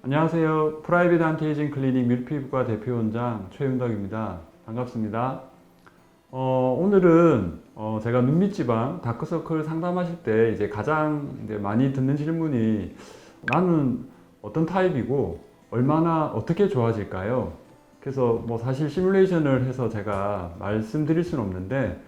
안녕하세요. 프라이빗 안티에이징 클리닉 밀피부과 대표원장 최윤덕입니다. 반갑습니다. 오늘은 제가 눈밑지방, 다크서클 상담하실 때 가장 많이 듣는 질문이 나는 어떤 타입이고 얼마나 어떻게 좋아질까요? 그래서 사실 시뮬레이션을 해서 제가 말씀드릴 수는 없는데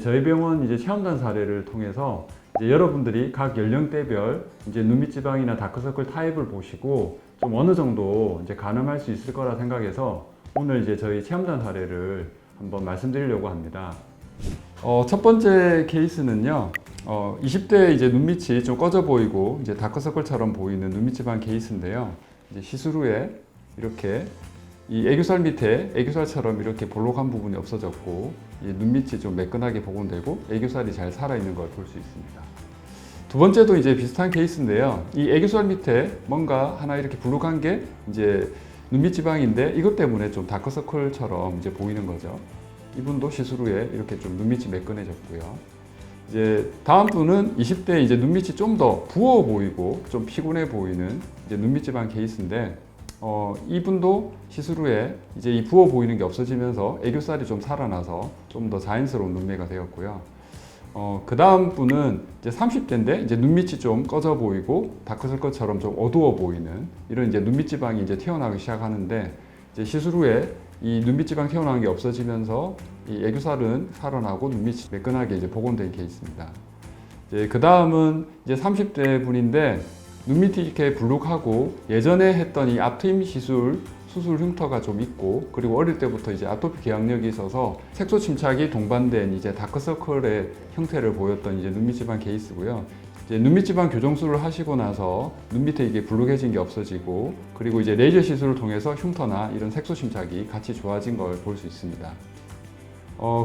저희 병원 체험단 사례를 통해서 여러분들이 각 연령대별 눈밑지방이나 다크서클 타입을 보시고 좀 어느 정도 가늠할 수 있을 거라 생각해서 오늘 저희 체험단 사례를 한번 말씀드리려고 합니다. 첫 번째 케이스는요, 20대 눈밑이 좀 꺼져 보이고 다크서클처럼 보이는 눈밑지방 케이스인데요. 시술 후에 이렇게 이 애교살 밑에 애교살처럼 이렇게 볼록한 부분이 없어졌고 눈밑이 좀 매끈하게 복원되고 애교살이 잘 살아있는 걸 볼 수 있습니다. 두 번째도 비슷한 케이스인데요. 이 애교살 밑에 뭔가 하나 이렇게 불룩한 게 눈밑 지방인데 이것 때문에 좀 다크서클처럼 보이는 거죠. 이분도 시술 후에 이렇게 좀 눈밑이 매끈해졌고요. 다음 분은 20대 눈밑이 좀 더 부어 보이고 좀 피곤해 보이는 눈밑 지방 케이스인데 이분도 시술 후에 이 부어 보이는 게 없어지면서 애교살이 좀 살아나서 좀 더 자연스러운 눈매가 되었고요. 그 다음 분은 30대인데 눈밑이 좀 꺼져 보이고 다크서클처럼 좀 어두워 보이는 이런 눈밑 지방이 튀어나오기 시작하는데 시술 후에 이 눈밑 지방 튀어나온 게 없어지면서 이 애교살은 살아나고 눈밑이 매끈하게 복원된 케이스입니다. 그 다음은 30대 분인데 눈밑이 이렇게 불룩하고 예전에 했던 이 앞트임 시술 수술 흉터가 좀 있고 그리고 어릴 때부터 아토피 계약력이 있어서 색소 침착이 동반된 다크서클의 형태를 보였던 눈밑 지방 케이스고요. 눈밑 지방 교정술을 하시고 나서 눈 밑에 이게 불룩해진 게 없어지고 그리고 레이저 시술을 통해서 흉터나 이런 색소 침착이 같이 좋아진 걸 볼 수 있습니다.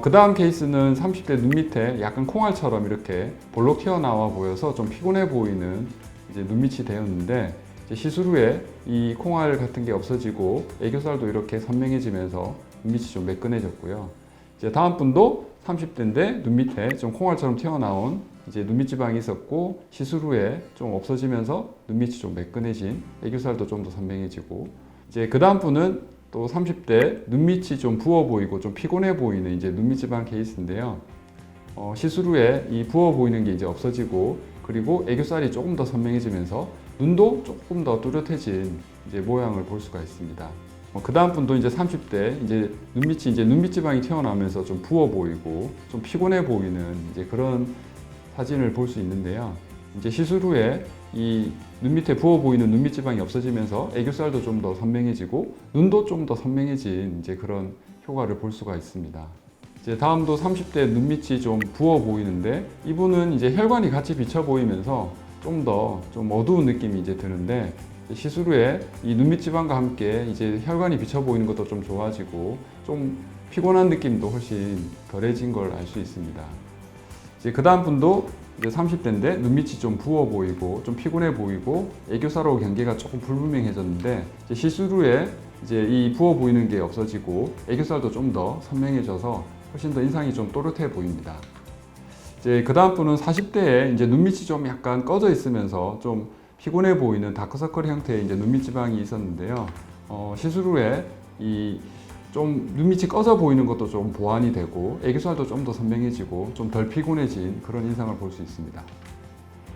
그 다음 케이스는 30대 눈 밑에 약간 콩알처럼 이렇게 볼록 튀어나와 보여서 좀 피곤해 보이는 눈밑이 되었는데 시술 후에 이 콩알 같은 게 없어지고 애교살도 이렇게 선명해지면서 눈밑이 좀 매끈해졌고요. 다음 분도 30대인데 눈 밑에 좀 콩알처럼 튀어나온 눈밑 지방이 있었고 시술 후에 좀 없어지면서 눈밑이 좀 매끈해진 애교살도 좀 더 선명해지고 그 다음 분은 또 30대 눈밑이 좀 부어 보이고 좀 피곤해 보이는 눈밑 지방 케이스인데요. 시술 후에 이 부어 보이는 게 없어지고 그리고 애교살이 조금 더 선명해지면서 눈도 조금 더 뚜렷해진 모양을 볼 수가 있습니다. 그 다음 분도 30대 눈밑이 눈밑 지방이 튀어나오면서 좀 부어 보이고 좀 피곤해 보이는 그런 사진을 볼 수 있는데요. 시술 후에 이 눈 밑에 부어 보이는 눈밑 지방이 없어지면서 애교살도 좀 더 선명해지고 눈도 좀 더 선명해진 그런 효과를 볼 수가 있습니다. 다음도 30대 눈밑이 좀 부어 보이는데 이분은 혈관이 같이 비쳐 보이면서 좀 더 어두운 느낌이 드는데 시술 후에 이 눈밑 지방과 함께 혈관이 비쳐 보이는 것도 좀 좋아지고 좀 피곤한 느낌도 훨씬 덜해진 걸 알 수 있습니다. 그 다음 분도 30대인데 눈밑이 좀 부어 보이고 좀 피곤해 보이고 애교살하고 경계가 조금 불분명해졌는데 시술 후에 이 부어 보이는 게 없어지고 애교살도 좀 더 선명해져서 훨씬 더 인상이 좀 또렷해 보입니다. 그 다음 분은 40대에 눈밑이 좀 약간 꺼져 있으면서 좀 피곤해 보이는 다크서클 형태의 눈밑 지방이 있었는데요. 시술 후에 이 좀 눈밑이 꺼져 보이는 것도 좀 보완이 되고 애교살도 좀 더 선명해지고 좀 덜 피곤해진 그런 인상을 볼 수 있습니다.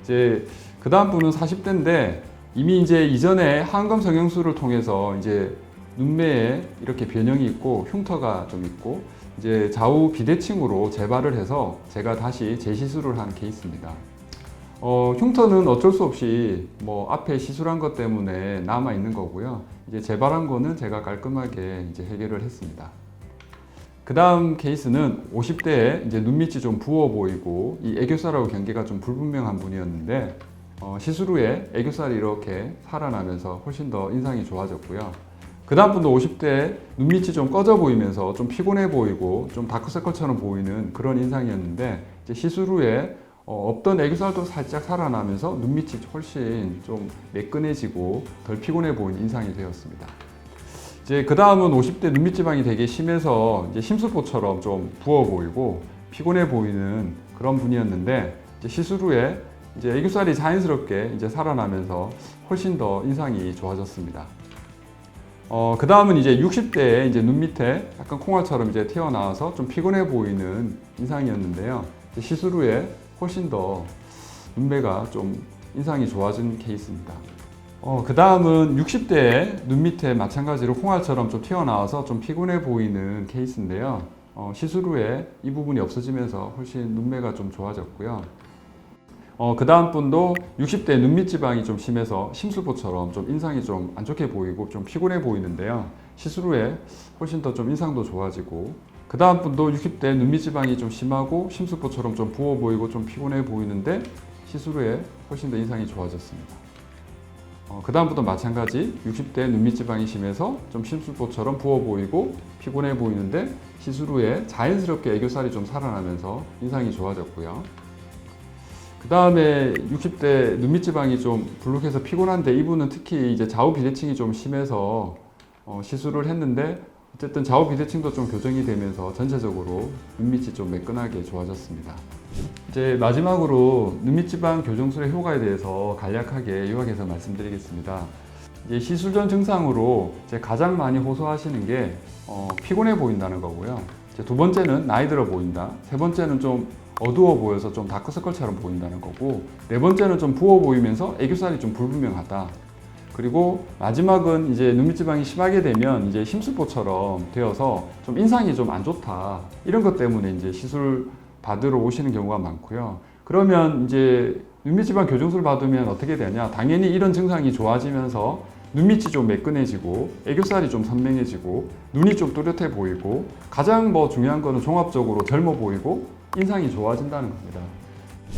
그 다음 분은 40대인데 이미 이전에 항검 성형술을 통해서 눈매에 이렇게 변형이 있고 흉터가 좀 있고 좌우 비대칭으로 재발을 해서 제가 다시 재시술을 한 케이스입니다. 흉터는 어쩔 수 없이 앞에 시술한 것 때문에 남아 있는 거고요. 재발한 거는 제가 깔끔하게 해결을 했습니다. 그 다음 케이스는 50대에 눈밑이 좀 부어 보이고 이 애교살하고 경계가 좀 불분명한 분이었는데 시술 후에 애교살이 이렇게 살아나면서 훨씬 더 인상이 좋아졌고요. 그 다음 분도 50대에 눈밑이 좀 꺼져 보이면서 좀 피곤해 보이고 좀 다크서클처럼 보이는 그런 인상이었는데 시술 후에 없던 애교살도 살짝 살아나면서 눈밑이 훨씬 좀 매끈해지고 덜 피곤해 보이는 인상이 되었습니다. 그 다음은 50대 눈밑 지방이 되게 심해서 심수포처럼 좀 부어 보이고 피곤해 보이는 그런 분이었는데 시술 후에 이제 애교살이 자연스럽게 이제 살아나면서 훨씬 더 인상이 좋아졌습니다. 그 다음은 이제 60대에 이제 눈 밑에 약간 콩알처럼 이제 튀어나와서 좀 피곤해 보이는 인상이었는데요. 이제 시술 후에 훨씬 더 눈매가 좀 인상이 좋아진 케이스입니다. 그 다음은 60대에 눈 밑에 마찬가지로 콩알처럼 좀 튀어나와서 좀 피곤해 보이는 케이스인데요. 시술 후에 이 부분이 없어지면서 훨씬 눈매가 좀 좋아졌고요. 그 다음 분도 60대 눈밑 지방이 좀 심해서 심술보처럼 좀 인상이 좀 안 좋게 보이고 좀 피곤해 보이는데요. 시술 후에 훨씬 더 좀 인상도 좋아지고, 그 다음 분도 60대 눈밑 지방이 좀 심하고 심술보처럼 좀 부어 보이고 좀 피곤해 보이는데 시술 후에 훨씬 더 인상이 좋아졌습니다. 그 다음 분도 마찬가지 60대 눈밑 지방이 심해서 좀 심술보처럼 부어 보이고 피곤해 보이는데 시술 후에 자연스럽게 애교살이 좀 살아나면서 인상이 좋아졌고요. 그 다음에 60대 눈밑 지방이 좀 불룩해서 피곤한데 이분은 특히 이제 좌우 비대칭이 좀 심해서 시술을 했는데 어쨌든 좌우 비대칭도 좀 교정이 되면서 전체적으로 눈밑이 좀 매끈하게 좋아졌습니다. 이제 마지막으로 눈밑 지방 교정술의 효과에 대해서 간략하게 요약해서 말씀드리겠습니다. 이제 시술 전 증상으로 이제 가장 많이 호소하시는 게 피곤해 보인다는 거고요. 이제 두 번째는 나이 들어 보인다. 세 번째는 좀 어두워 보여서 좀 다크서클처럼 보인다는 거고, 네 번째는 좀 부어 보이면서 애교살이 좀 불분명하다. 그리고 마지막은 이제 눈밑 지방이 심하게 되면 이제 심술보처럼 되어서 좀 인상이 좀 안 좋다. 이런 것 때문에 이제 시술 받으러 오시는 경우가 많고요. 그러면 이제 눈밑 지방 교정술 받으면 어떻게 되냐? 당연히 이런 증상이 좋아지면서 눈밑이 좀 매끈해지고 애교살이 좀 선명해지고 눈이 좀 또렷해 보이고, 가장 중요한 거는 종합적으로 젊어 보이고 인상이 좋아진다는 겁니다.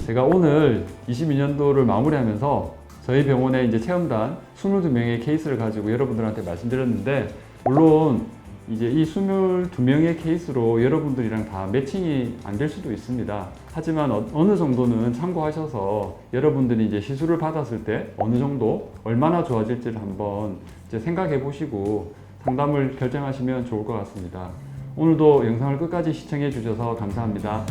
제가 오늘 22년도를 마무리하면서 저희 병원에 이제 체험단 22명의 케이스를 가지고 여러분들한테 말씀드렸는데, 물론 이제 이 22명의 케이스로 여러분들이랑 다 매칭이 안 될 수도 있습니다. 하지만 어느 정도는 참고하셔서 여러분들이 이제 시술을 받았을 때 어느 정도 얼마나 좋아질지를 한번 이제 생각해 보시고 상담을 결정하시면 좋을 것 같습니다. 오늘도 영상을 끝까지 시청해 주셔서 감사합니다.